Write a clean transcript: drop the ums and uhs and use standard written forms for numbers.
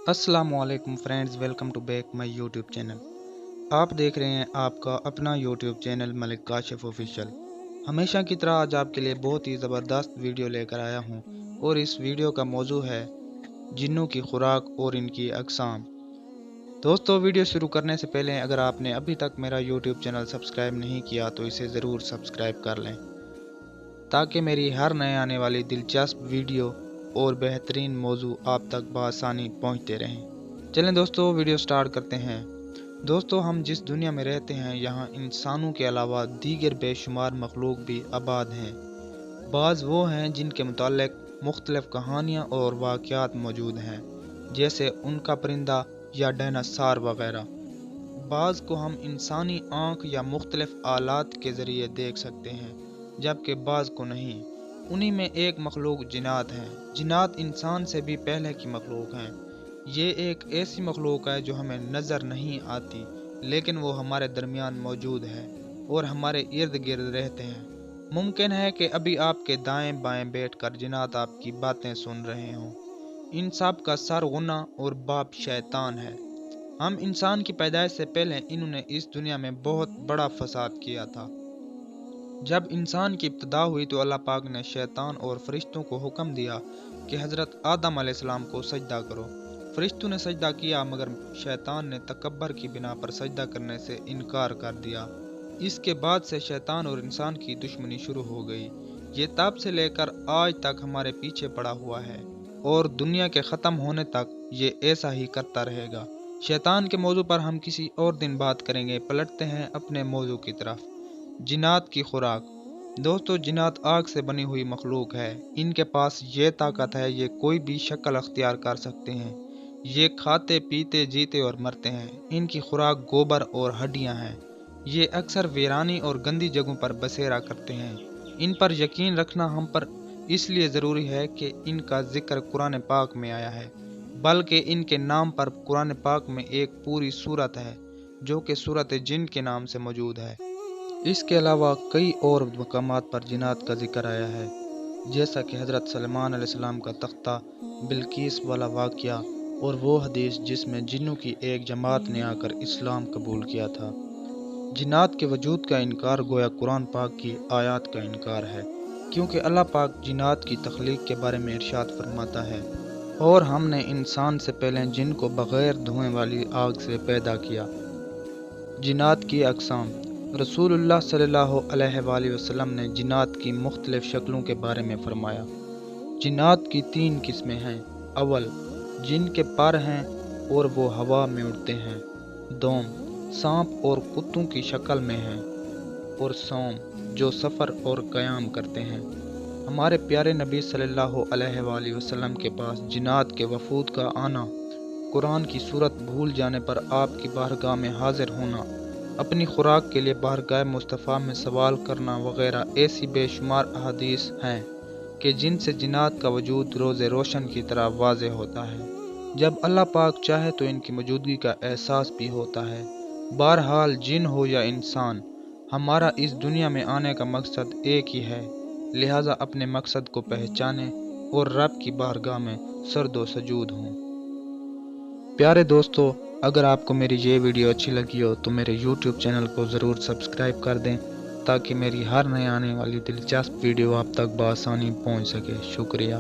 अस्सलामुअलैकुम friends, welcome to back my YouTube channel. आप देख रहे हैं आपका अपना YouTube channel Malik Kashif official. हमेशा की तरह आज आपके लिए बहुत ही ज़बरदस्त वीडियो लेकर आया हूं और इस वीडियो का मौजू है जिन्नों की खुराक और इनकी अक़साम। दोस्तों, वीडियो शुरू करने से पहले अगर आपने अभी तक मेरा यूट्यूब चैनल सब्सक्राइब नहीं किया तो इसे ज़रूर सब्सक्राइब कर लें ताकि मेरी हर नए आने वाली दिलचस्प वीडियो और बेहतरीन मौजू आप तक बआसानी पहुंचते रहें। चलें दोस्तों, वीडियो स्टार्ट करते हैं। दोस्तों, हम जिस दुनिया में रहते हैं यहाँ इंसानों के अलावा दीगर बेशुमार मखलूक भी आबाद हैं। बाज़ वो हैं जिनके मुताल्लिक मुख्तलिफ कहानियाँ और वाक़यात मौजूद हैं, जैसे उनका परिंदा या डायनासोर वगैरह। बाज़ को हम इंसानी आँख या मुख्तलिफ आलात के ज़रिए देख सकते हैं, जबकि बाज़ को नहीं। उन्हीं में एक मखलूक जिन्नात हैं। जिन्नात इंसान से भी पहले की मखलूक हैं। ये एक ऐसी मखलूक है जो हमें नज़र नहीं आती, लेकिन वो हमारे दरमियान मौजूद है और हमारे इर्द गिर्द रहते हैं। मुमकिन है कि अभी आपके दाएं बाएं बैठकर जिन्नात आपकी बातें सुन रहे हों। इन सब का सर गुना और बाप शैतान है। हम इंसान की पैदाइश से पहले इन्होंने इस दुनिया में बहुत बड़ा फसाद किया था। जब इंसान की इब्तिदा हुई तो अल्लाह पाक ने शैतान और फरिश्तों को हुक्म दिया कि हज़रत आदम अलैहिस्सलाम को सजदा करो। फरिश्तों ने सजदा किया, मगर शैतान ने तकब्बर की बिना पर सजदा करने से इनकार कर दिया। इसके बाद से शैतान और इंसान की दुश्मनी शुरू हो गई। ये तब से लेकर आज तक हमारे पीछे पड़ा हुआ है और दुनिया के ख़त्म होने तक ये ऐसा ही करता रहेगा। शैतान के मौजू पर हम किसी और दिन बात करेंगे। पलटते हैं अपने मौजू की तरफ। जिन्नात की खुराक। दोस्तों, जिन्नात आग से बनी हुई मखलूक है। इनके पास ये ताकत है, ये कोई भी शक्ल अख्तियार कर सकते हैं। ये खाते पीते जीते और मरते हैं। इनकी खुराक गोबर और हड्डियां हैं। ये अक्सर वीरानी और गंदी जगहों पर बसेरा करते हैं। इन पर यकीन रखना हम पर इसलिए ज़रूरी है कि इनका जिक्र कुरान पाक में आया है, बल्कि इनके नाम पर कुरान पाक में एक पूरी सूरत है जो कि सूरत जिन के नाम से मौजूद है। इसके अलावा कई और मकामात पर जिन्नात का जिक्र आया है, जैसा कि हज़रत सलमान अलैहिस्सलाम का तख्ता बिल्किस वाला वाक़या और वो हदीस जिसमें जिन्नों की एक जमात ने आकर इस्लाम कबूल किया था। जिन्नात के वजूद का इनकार गोया कुरान पाक की आयत का इनकार है, क्योंकि अल्लाह पाक जिन्नात की तख्लीक के बारे में इरशाद फरमाता है, और हमने इंसान से पहले जिन को बग़ैर धुएं वाली आग से पैदा किया। जिन्नात की अक़साम। रसूलुल्लाह सल्लल्लाहु अलैहि वसल्लम ने जिन्नात की मुख्तलिफ शक्लों के बारे में फरमाया। जिन्नात की 3 किस्में हैं। अव्वल, जिन के पर हैं और वो हवा में उड़ते हैं। दोम, सांप और कुत्तों की शक्ल में हैं। और सौम, जो सफ़र और क़याम करते हैं। हमारे प्यारे नबी सल्लल्लाहु अलैहि वसल्लम के पास जिन्नात के वफूद का आना, कुरान की सूरत भूल जाने पर आपकी बारगाह में हाजिर होना, अपनी खुराक के लिए बारगाह मुस्तफ़ा में सवाल करना वगैरह ऐसी बेशुमार अहादीस हैं कि जिनसे जिन्नात का वजूद रोज़े रोशन की तरह वाज़े होता है। जब अल्लाह पाक चाहे तो इनकी मौजूदगी का एहसास भी होता है। बहरहाल, जिन हो या इंसान, हमारा इस दुनिया में आने का मकसद एक ही है। लिहाजा अपने मकसद को पहचानें और रब की बारगाह में सरदो सजूद हों। प्यारे दोस्तों, अगर आपको मेरी ये वीडियो अच्छी लगी हो तो मेरे YouTube चैनल को ज़रूर सब्सक्राइब कर दें ताकि मेरी हर नए आने वाली दिलचस्प वीडियो आप तक बआसानी पहुंच सके। शुक्रिया।